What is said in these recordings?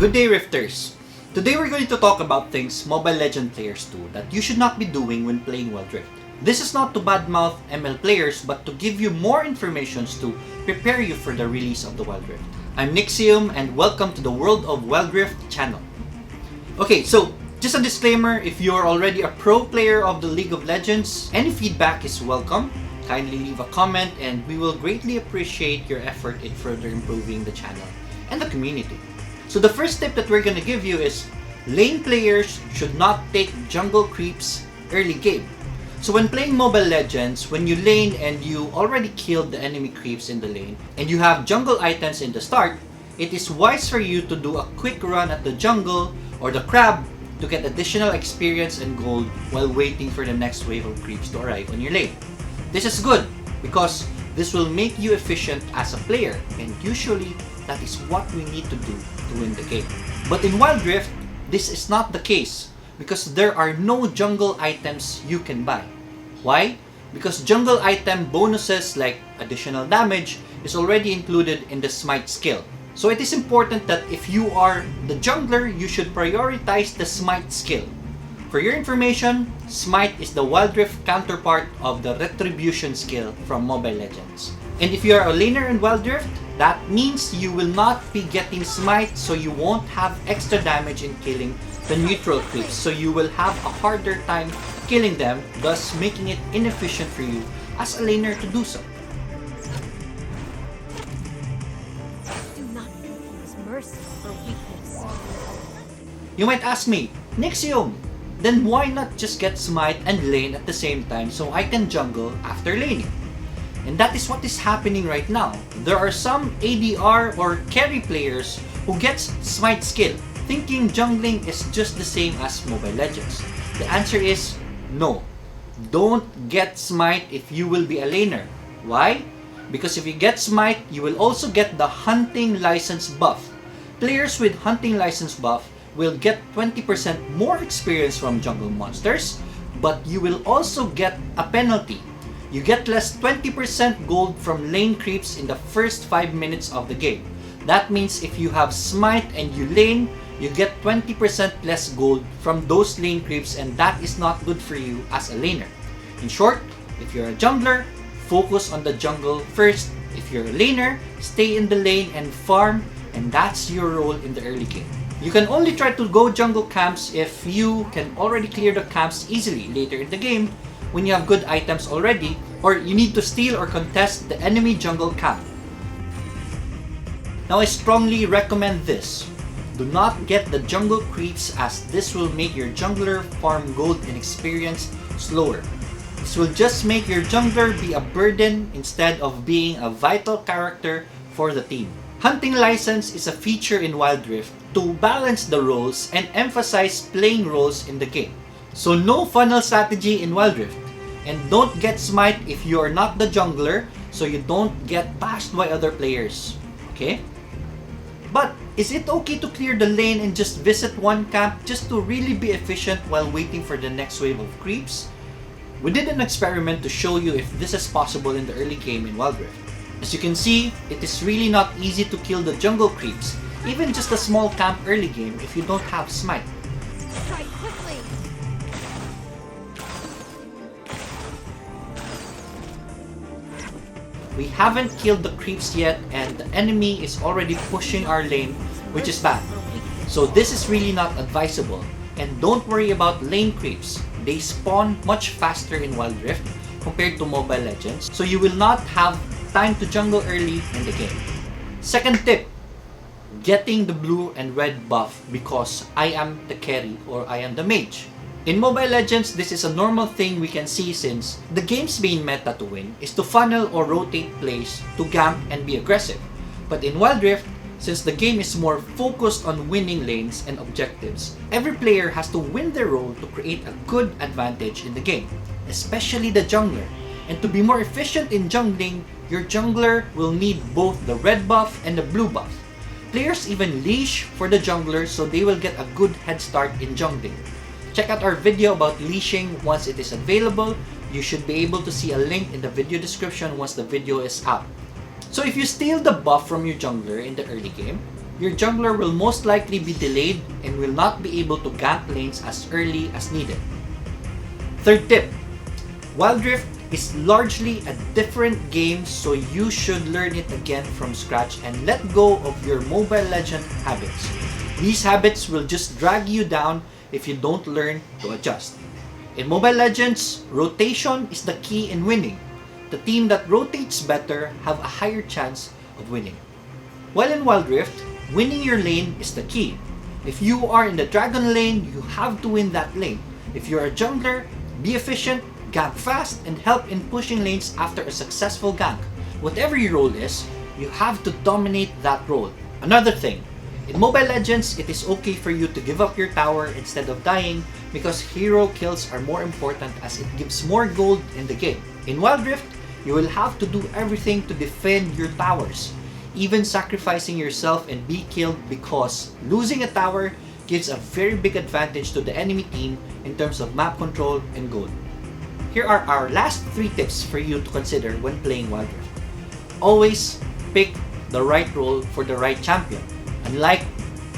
Good day, Rifters! Today we're going to talk about things Mobile Legends players do that you should not be doing when playing Wild Rift. This is not to badmouth ML players but to give you more information to prepare you for the release of the Wild Rift. I'm Nixium and welcome to the World of Wild Rift channel. Okay, so just a disclaimer, if you're already a pro player of the League of Legends, any feedback is welcome. Kindly leave a comment and we will greatly appreciate your effort in further improving the channel and the community. So the first tip that we're gonna give you is lane players should not take jungle creeps early game. So when playing Mobile Legends, when you lane and you already killed the enemy creeps in the lane and you have jungle items in the start, it is wise for you to do a quick run at the jungle or the crab to get additional experience and gold while waiting for the next wave of creeps to arrive on your lane. This is good because this will make you efficient as a player, and usually that is what we need to do to win the game. But in Wild Rift, this is not the case because there are no jungle items you can buy. Why? Because jungle item bonuses like additional damage is already included in the Smite skill. So it is important that if you are the jungler, you should prioritize the Smite skill. For your information, Smite is the Wild Rift counterpart of the Retribution skill from Mobile Legends. And if you are a laner in Wild Rift, that means you will not be getting Smite, so you won't have extra damage in killing the neutral creeps, so you will have a harder time killing them, thus making it inefficient for you as a laner to do so. Do not confuse mercy for weakness. You might ask me, Nixium, then why not just get Smite and lane at the same time so I can jungle after laning? And that is what is happening right now. There are some ADR or carry players who gets Smite skill, thinking jungling is just the same as Mobile Legends. The answer is no. Don't get Smite if you will be a laner. Why? Because if you get Smite, you will also get the hunting license buff. Players with hunting license buff will get 20% more experience from jungle monsters, but you will also get a penalty. You get less 20% gold from lane creeps in the first 5 minutes of the game. That means if you have Smite and you lane, you get 20% less gold from those lane creeps, and that is not good for you as a laner. In short, if you're a jungler, focus on the jungle first. If you're a laner, stay in the lane and farm, and that's your role in the early game. You can only try to go jungle camps if you can already clear the camps easily later in the game when you have good items already, or you need to steal or contest the enemy jungle camp. Now I strongly recommend this. Do not get the jungle creeps, as this will make your jungler farm gold and experience slower. This will just make your jungler be a burden instead of being a vital character for the team. Hunting license is a feature in Wild Rift to balance the roles and emphasize playing roles in the game. So no funnel strategy in Wild Rift. And don't get Smite if you are not the jungler, so you don't get bashed by other players. Okay? But is it okay to clear the lane and just visit one camp just to really be efficient while waiting for the next wave of creeps? We did an experiment to show you if this is possible in the early game in Wild Rift. As you can see, it is really not easy to kill the jungle creeps, even just a small camp early game if you don't have Smite. Strike quickly. We haven't killed the creeps yet and the enemy is already pushing our lane, which is bad. So this is really not advisable. And don't worry about lane creeps. They spawn much faster in Wild Rift compared to Mobile Legends, so you will not have time to jungle early in the game. Second tip, getting the blue and red buff because I am the carry or I am the mage. In Mobile Legends, this is a normal thing we can see since the game's main meta to win is to funnel or rotate plays to gank and be aggressive. But in Wild Rift, since the game is more focused on winning lanes and objectives, every player has to win their role to create a good advantage in the game, especially the jungler. And to be more efficient in jungling, your jungler will need both the red buff and the blue buff. Players even leash for the jungler so they will get a good head start in jungling. Check out our video about leashing once it is available. You should be able to see a link in the video description once the video is out. So if you steal the buff from your jungler in the early game, your jungler will most likely be delayed and will not be able to gank lanes as early as needed. Third tip, Wild Rift is largely a different game, so you should learn it again from scratch and let go of your Mobile Legends habits. These habits will just drag you down if you don't learn to adjust. In Mobile Legends, rotation is the key in winning. The team that rotates better have a higher chance of winning. While in Wild Rift, winning your lane is the key. If you are in the Dragon lane, you have to win that lane. If you're a jungler, be efficient, gank fast, and help in pushing lanes after a successful gank. Whatever your role is, you have to dominate that role. Another thing, in Mobile Legends, it is okay for you to give up your tower instead of dying because hero kills are more important as it gives more gold in the game. In Wild Rift, you will have to do everything to defend your towers, even sacrificing yourself and be killed because losing a tower gives a very big advantage to the enemy team in terms of map control and gold. Here are our last 3 tips for you to consider when playing Wild Rift. Always pick the right role for the right champion. Unlike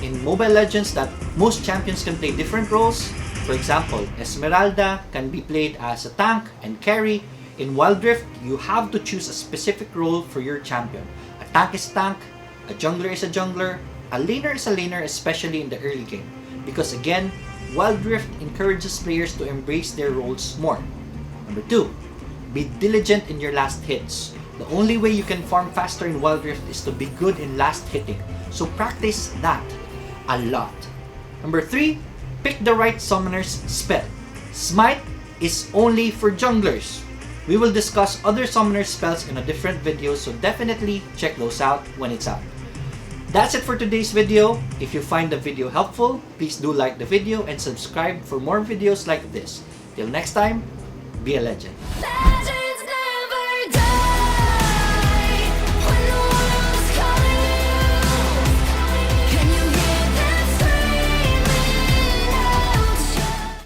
in Mobile Legends that most champions can play different roles, for example, Esmeralda can be played as a tank and carry. In Wild Rift, you have to choose a specific role for your champion. A tank is tank, a jungler is a jungler, a laner is a laner, especially in the early game. Because again, Wild Rift encourages players to embrace their roles more. Number 2, be diligent in your last hits. The only way you can farm faster in Wild Rift is to be good in last hitting. So practice that a lot. Number 3, pick the right summoner's spell. Smite is only for junglers. We will discuss other summoner spells in a different video, so definitely check those out when it's out. That's it for today's video. If you find the video helpful, please do like the video and subscribe for more videos like this. Till next time, be a legend.